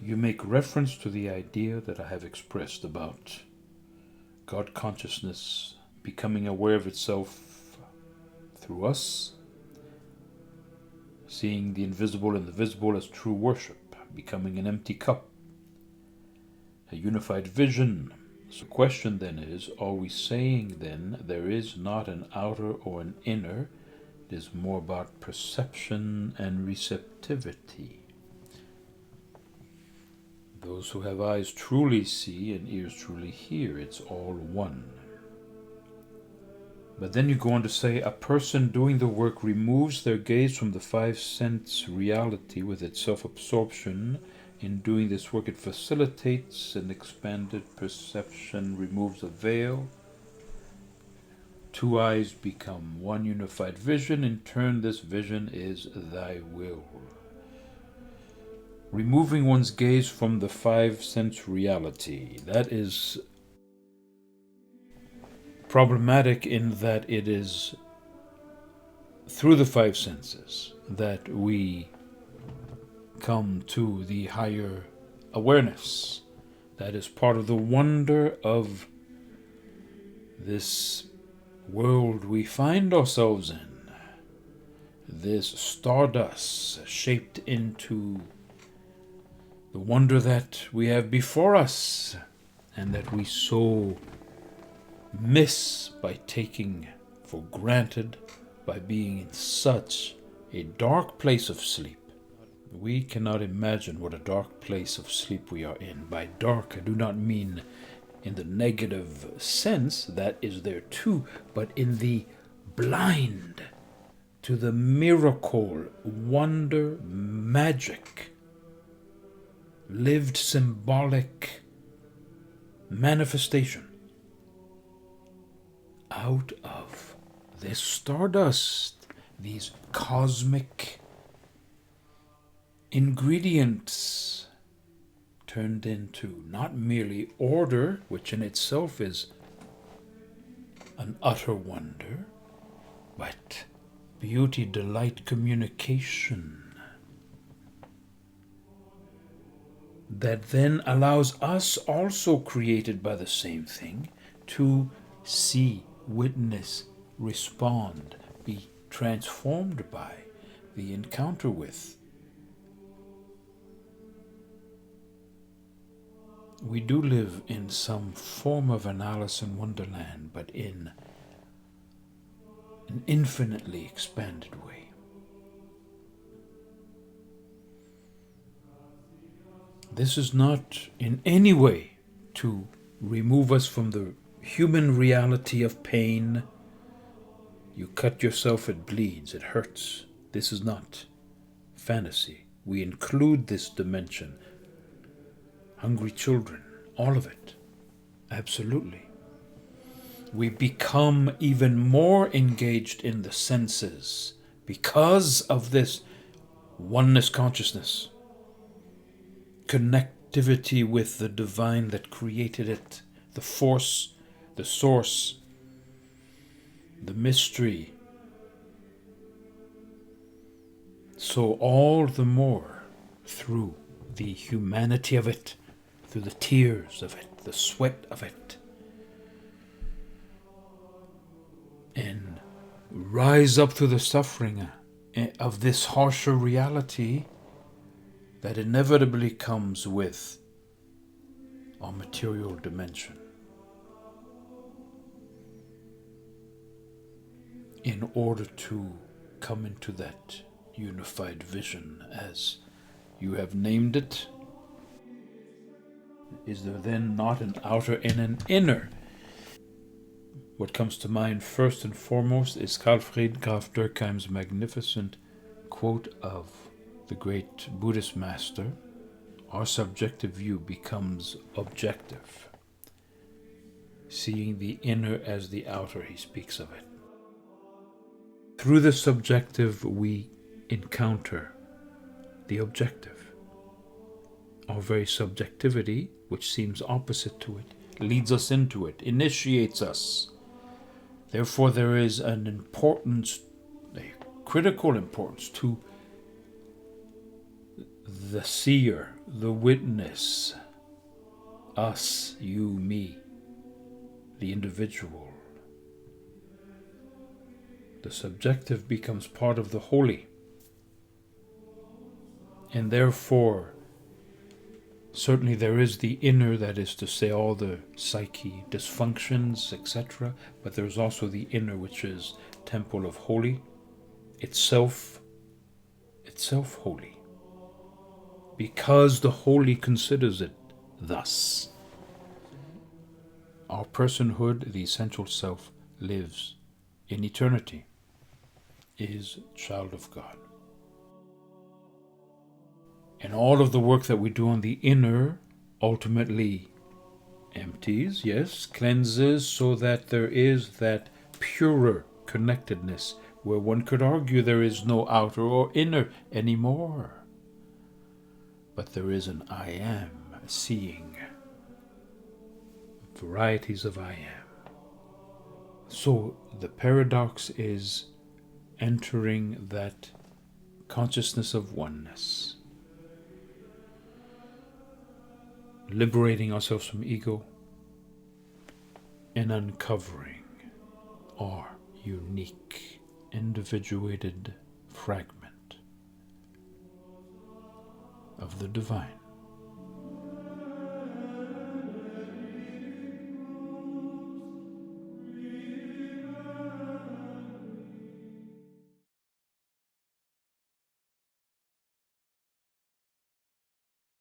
you make reference to the idea that I have expressed about God consciousness becoming aware of itself through us, seeing the invisible and the visible as true worship, becoming an empty cup, a unified vision. So the question then is, are we saying then there is not an outer or an inner? It is more about perception and receptivity. Those who have eyes truly see and ears truly hear. It's all one. But then you go on to say, a person doing the work removes their gaze from the five sense reality with its self-absorption. In doing this work, it facilitates an expanded perception, removes a veil. Two eyes become one unified vision. In turn, this vision is thy will. Removing one's gaze from the five sense reality, that is problematic in that it is through the five senses that we come to the higher awareness. That is part of the wonder of this world we find ourselves in. This stardust shaped into the wonder that we have before us and that we so miss by taking for granted, by being in such a dark place of sleep. We cannot imagine what a dark place of sleep we are in. By dark, I do not mean in the negative sense, that is there too, but in the blind to the miracle, wonder, magic, lived symbolic manifestation out of this stardust, these cosmic ingredients turned into not merely order, which in itself is an utter wonder, but beauty, delight, communication that then allows us, also created by the same thing, to see, witness, respond, be transformed by the encounter with. We do live in some form of an Alice in Wonderland, but in an infinitely expanded way. This is not in any way to remove us from the human reality of pain. You cut yourself, it bleeds, it hurts. This is not fantasy. We include this dimension. Hungry children, all of it. Absolutely. We become even more engaged in the senses because of this oneness consciousness. Connectivity with the divine that created it, the force, the source, the mystery. So all the more through the humanity of it, through the tears of it, the sweat of it, and rise up through the suffering of this harsher reality that inevitably comes with our material dimension. In order to come into that unified vision, as you have named it, is there then not an outer and an inner? What comes to mind first and foremost is Karl Graf Durkheim's magnificent quote of the great Buddhist master: our subjective view becomes objective. Seeing the inner as the outer, he speaks of it. Through the subjective, we encounter the objective. Our very subjectivity, which seems opposite to it, leads us into it, initiates us. Therefore, there is an importance, a critical importance, to the seer, the witness, us, you, me, the individual. The subjective becomes part of the holy. And therefore, certainly there is the inner, that is to say, all the psyche dysfunctions, etc. But there's also the inner, which is temple of holy, itself holy. Because the holy considers it thus. Our personhood, the essential self, lives in eternity, is child of God. And all of the work that we do on the inner ultimately empties, yes, cleanses, so that there is that purer connectedness where one could argue there is no outer or inner anymore. But there is an I am, seeing varieties of I am. So the paradox is entering that consciousness of oneness, liberating ourselves from ego, and uncovering our unique, individuated fragment of the divine.